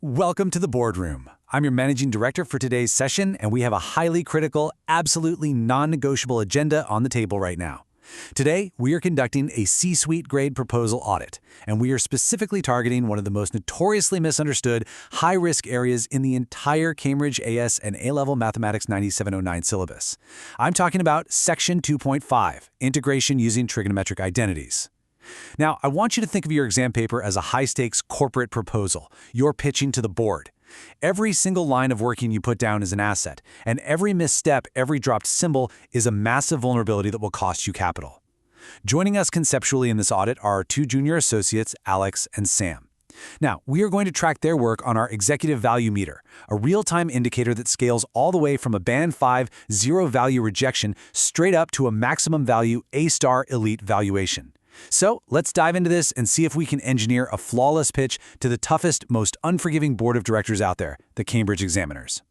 Welcome to the boardroom. I'm your managing director for today's session, and we have a highly critical, absolutely non-negotiable agenda on the table right now. Today, we are conducting a C-suite grade proposal audit, and we are specifically targeting one of the most notoriously misunderstood, high-risk areas in the entire Cambridge AS and A-Level Mathematics 9709 syllabus. I'm talking about Section 2.5, Integration Using Trigonometric Identities. Now, I want you to think of your exam paper as a high-stakes corporate proposal you're pitching to the board. Every single line of working you put down is an asset, and every misstep, every dropped symbol is a massive vulnerability that will cost you capital. Joining us conceptually in this audit are our two junior associates, Alex and Sam. Now, we are going to track their work on our Executive Value Meter, a real-time indicator that scales all the way from a Band 5 zero value rejection straight up to a maximum value A-star elite valuation. So let's dive into this and see if we can engineer a flawless pitch to the toughest, most unforgiving board of directors out there, the Cambridge examiners.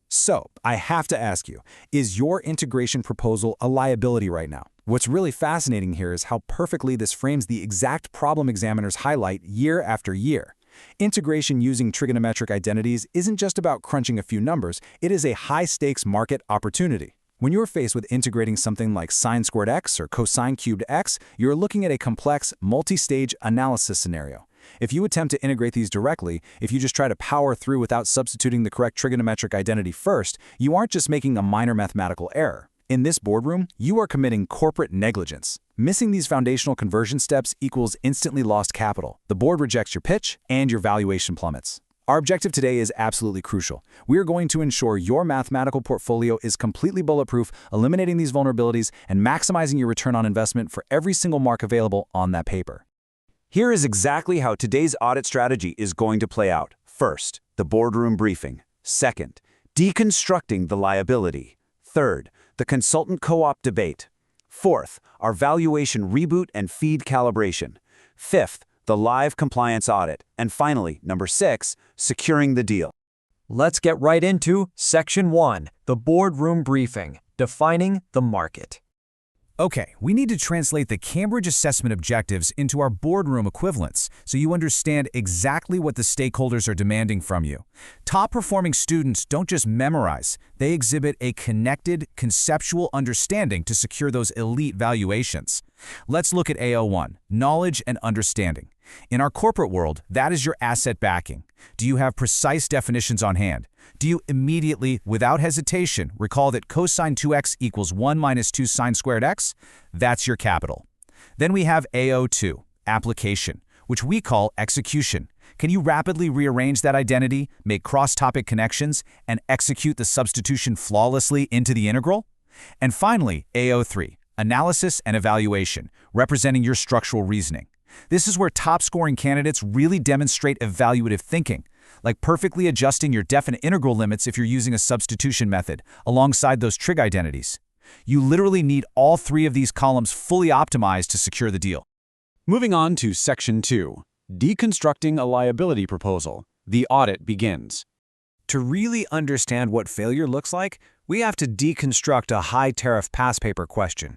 So, I have to ask you, is your integration proposal a liability right now? What's really fascinating here is how perfectly this frames the exact problem examiners highlight year after year. Integration using trigonometric identities isn't just about crunching a few numbers, it is a high-stakes market opportunity. When you're faced with integrating something like sine squared x or cosine cubed x, you're looking at a complex, multi-stage analysis scenario. If you attempt to integrate these directly, if you just try to power through without substituting the correct trigonometric identity first, you aren't just making a minor mathematical error. In this boardroom, you are committing corporate negligence. Missing these foundational conversion steps equals instantly lost capital. The board rejects your pitch, and your valuation plummets. Our objective today is absolutely crucial. We are going to ensure your mathematical portfolio is completely bulletproof, eliminating these vulnerabilities and maximizing your return on investment for every single mark available on that paper. Here is exactly how today's audit strategy is going to play out. First, the boardroom briefing. Second, deconstructing the liability. Third, the consultant co-op debate. Fourth, our valuation reboot and feed calibration. Fifth, the live compliance audit. And finally, number 6, securing the deal. Let's get right into Section 1, the boardroom briefing, defining the market. Okay, we need to translate the Cambridge assessment objectives into our boardroom equivalents so you understand exactly what the stakeholders are demanding from you. Top-performing students don't just memorize, they exhibit a connected, conceptual understanding to secure those elite valuations. Let's look at AO1, knowledge and understanding. In our corporate world, that is your asset backing. Do you have precise definitions on hand? Do you immediately, without hesitation, recall that cosine 2x equals 1 minus 2 sine squared x? That's your capital. Then we have AO2, application, which we call execution. Can you rapidly rearrange that identity, make cross-topic connections, and execute the substitution flawlessly into the integral? And finally, AO3, analysis and evaluation, representing your structural reasoning. This is where top-scoring candidates really demonstrate evaluative thinking, like perfectly adjusting your definite integral limits if you're using a substitution method, alongside those trig identities. You literally need all 3 of these columns fully optimized to secure the deal. Moving on to Section 2, deconstructing a liability proposal. The audit begins. To really understand what failure looks like, we have to deconstruct a high-tariff pass paper question.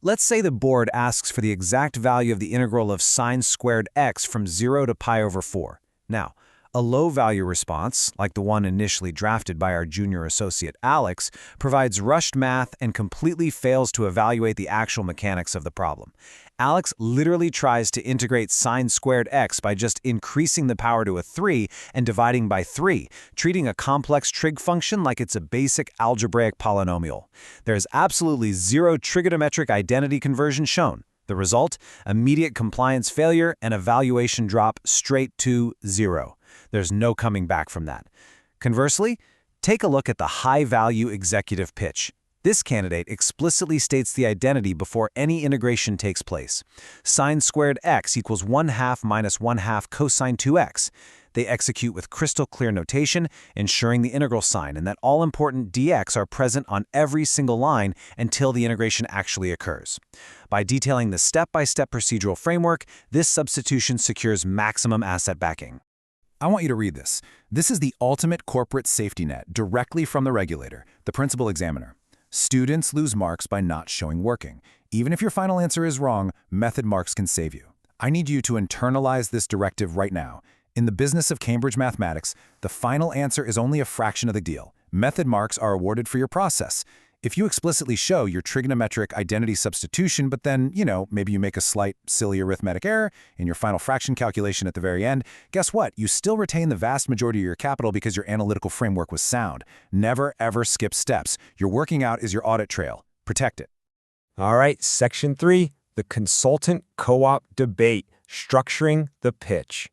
Let's say the board asks for the exact value of the integral of sine squared x from 0 to pi over 4. Now, a low-value response, like the one initially drafted by our junior associate Alex, provides rushed math and completely fails to evaluate the actual mechanics of the problem. Alex literally tries to integrate sine squared x by just increasing the power to a 3 and dividing by 3, treating a complex trig function like it's a basic algebraic polynomial. There's absolutely zero trigonometric identity conversion shown. The result? Immediate compliance failure and a valuation drop straight to 0. There's no coming back from that. Conversely, take a look at the high-value executive pitch. This candidate explicitly states the identity before any integration takes place. Sine squared x equals 1/2 minus 1/2 cosine 2x. They execute with crystal clear notation, ensuring the integral sign and that all important dx are present on every single line until the integration actually occurs. By detailing the step-by-step procedural framework, this substitution secures maximum asset backing. I want you to read this. This is the ultimate corporate safety net directly from the regulator, the principal examiner. Students lose marks by not showing working. Even if your final answer is wrong, method marks can save you. I need you to internalize this directive right now. In the business of Cambridge mathematics, the final answer is only a fraction of the deal. Method marks are awarded for your process. If you explicitly show your trigonometric identity substitution, but then, maybe you make a slight, silly arithmetic error in your final fraction calculation at the very end, guess what? You still retain the vast majority of your capital because your analytical framework was sound. Never, ever skip steps. Your working out is your audit trail. Protect it. All right, Section 3, the consultant co-op debate, structuring the pitch.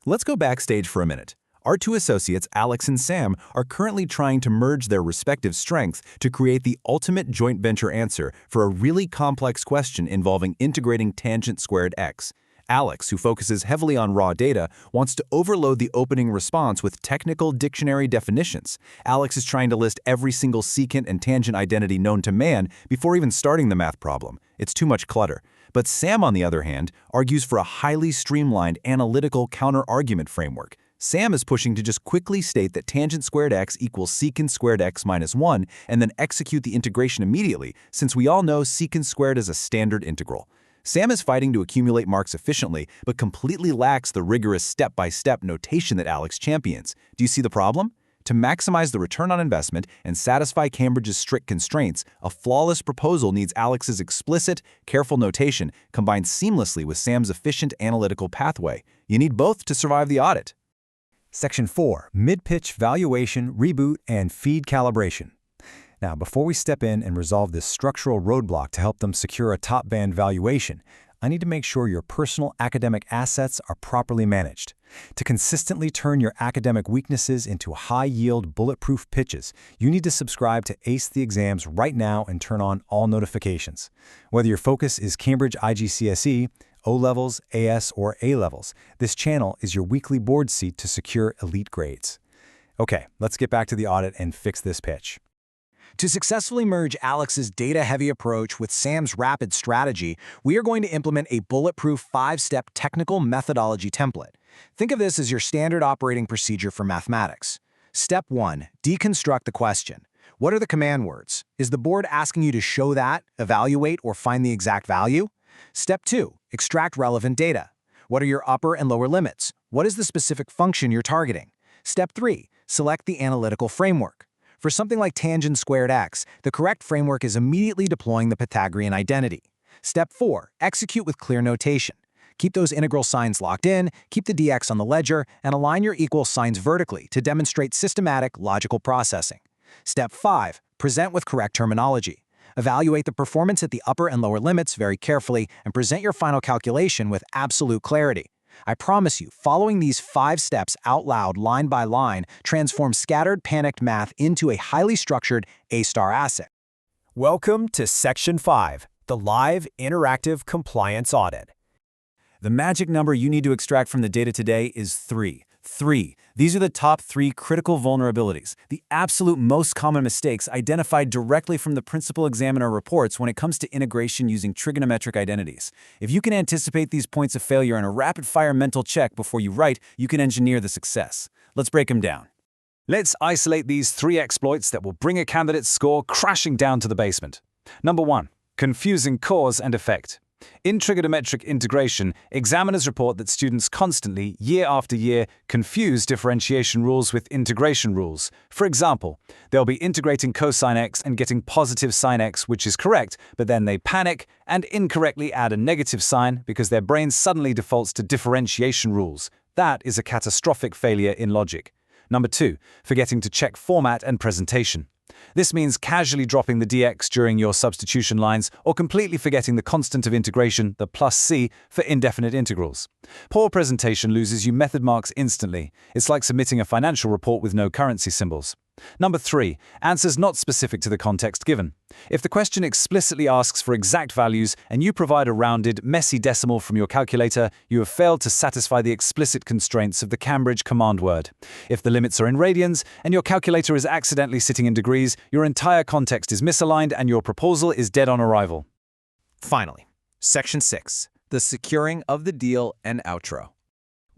Let's go backstage for a minute. Our two associates, Alex and Sam, are currently trying to merge their respective strengths to create the ultimate joint venture answer for a really complex question involving integrating tangent squared x. Alex, who focuses heavily on raw data, wants to overload the opening response with technical dictionary definitions. Alex is trying to list every single secant and tangent identity known to man before even starting the math problem. It's too much clutter. But Sam, on the other hand, argues for a highly streamlined analytical counter-argument framework. Sam is pushing to just quickly state that tangent squared x equals secant squared x minus 1 and then execute the integration immediately, since we all know secant squared is a standard integral. Sam is fighting to accumulate marks efficiently, but completely lacks the rigorous step-by-step notation that Alex champions. Do you see the problem? To maximize the return on investment and satisfy Cambridge's strict constraints, a flawless proposal needs Alex's explicit, careful notation combined seamlessly with Sam's efficient analytical pathway. You need both to survive the audit. Section 4, Mid-Pitch Valuation, Reboot, and Feed Calibration. Now, before we step in and resolve this structural roadblock to help them secure a top-band valuation, I need to make sure your personal academic assets are properly managed. To consistently turn your academic weaknesses into high-yield, bulletproof pitches, you need to subscribe to Ace the Exams right now and turn on all notifications. Whether your focus is Cambridge IGCSE, O-levels, AS, or A-levels, this channel is your weekly board seat to secure elite grades. Okay, let's get back to the audit and fix this pitch. To successfully merge Alex's data-heavy approach with Sam's rapid strategy, we are going to implement a bulletproof 5-step technical methodology template. Think of this as your standard operating procedure for mathematics. Step 1. Deconstruct the question. What are the command words? Is the board asking you to show that, evaluate, or find the exact value? Step 2. Extract relevant data. What are your upper and lower limits? What is the specific function you're targeting? Step 3. Select the analytical framework. For something like tangent squared x, the correct framework is immediately deploying the Pythagorean identity. Step 4. Execute with clear notation. Keep those integral signs locked in, keep the dx on the ledger, and align your equal signs vertically to demonstrate systematic, logical processing. Step 5. Present with correct terminology. Evaluate the performance at the upper and lower limits very carefully and present your final calculation with absolute clarity. I promise you, following these 5 steps out loud, line by line, transforms scattered, panicked math into a highly structured A-star asset. Welcome to Section 5, the live interactive compliance audit. The magic number you need to extract from the data today is 3. 3. These are the top 3 critical vulnerabilities, the absolute most common mistakes identified directly from the principal examiner reports when it comes to integration using trigonometric identities. If you can anticipate these points of failure in a rapid-fire mental check before you write, you can engineer the success. Let's break them down. Let's isolate these 3 exploits that will bring a candidate's score crashing down to the basement. Number 1. Confusing cause and effect. In trigonometric integration, examiners report that students constantly, year after year, confuse differentiation rules with integration rules. For example, they'll be integrating cosine x and getting positive sine x, which is correct, but then they panic and incorrectly add a negative sign because their brain suddenly defaults to differentiation rules. That is a catastrophic failure in logic. Number 2, forgetting to check format and presentation. This means casually dropping the dx during your substitution lines or completely forgetting the constant of integration, the plus c, for indefinite integrals. Poor presentation loses you method marks instantly. It's like submitting a financial report with no currency symbols. Number 3, answers not specific to the context given. If the question explicitly asks for exact values and you provide a rounded, messy decimal from your calculator, you have failed to satisfy the explicit constraints of the Cambridge command word. If the limits are in radians and your calculator is accidentally sitting in degrees, your entire context is misaligned and your proposal is dead on arrival. Finally, Section 6. The securing of the deal and outro.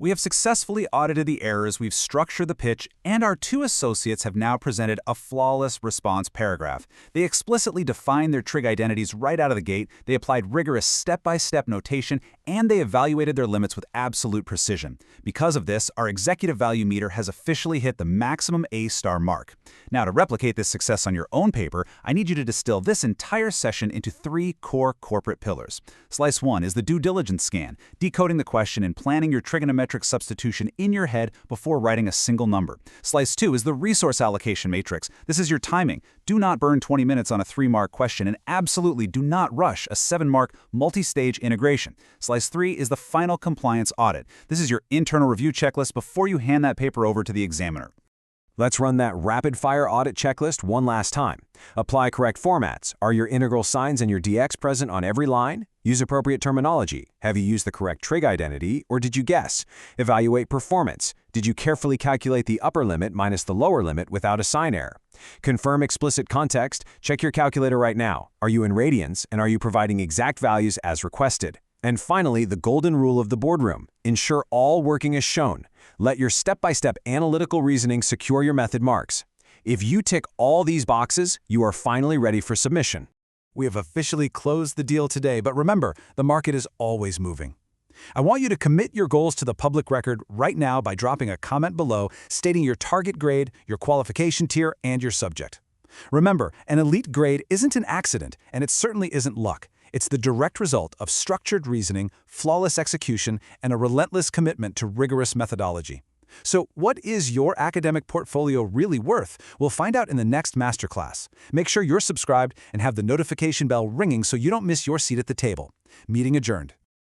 We have successfully audited the errors, we've structured the pitch, and our two associates have now presented a flawless response paragraph. They explicitly defined their trig identities right out of the gate, they applied rigorous step-by-step notation, and they evaluated their limits with absolute precision. Because of this, our executive value meter has officially hit the maximum A-star mark. Now, to replicate this success on your own paper, I need you to distill this entire session into 3 core corporate pillars. Slice 1 is the due diligence scan, decoding the question and planning your trigonometric substitution in your head before writing a single number. Slice 2 is the resource allocation matrix. This is your timing. Do not burn 20 minutes on a 3-mark question, and absolutely do not rush a 7-mark multi-stage integration. Slice 3 is the final compliance audit. This is your internal review checklist before you hand that paper over to the examiner. Let's run that rapid-fire audit checklist one last time. Apply correct formats. Are your integral signs and your dx present on every line? Use appropriate terminology. Have you used the correct trig identity, or did you guess? Evaluate performance. Did you carefully calculate the upper limit minus the lower limit without a sign error? Confirm explicit context. Check your calculator right now. Are you in radians, and are you providing exact values as requested? And finally, the golden rule of the boardroom. Ensure all working as shown. Let your step-by-step analytical reasoning secure your method marks. If you tick all these boxes, you are finally ready for submission. We have officially closed the deal today, but remember, the market is always moving. I want you to commit your goals to the public record right now by dropping a comment below stating your target grade, your qualification tier, and your subject. Remember, an elite grade isn't an accident, and it certainly isn't luck. It's the direct result of structured reasoning, flawless execution, and a relentless commitment to rigorous methodology. So what is your academic portfolio really worth? We'll find out in the next masterclass. Make sure you're subscribed and have the notification bell ringing so you don't miss your seat at the table. Meeting adjourned.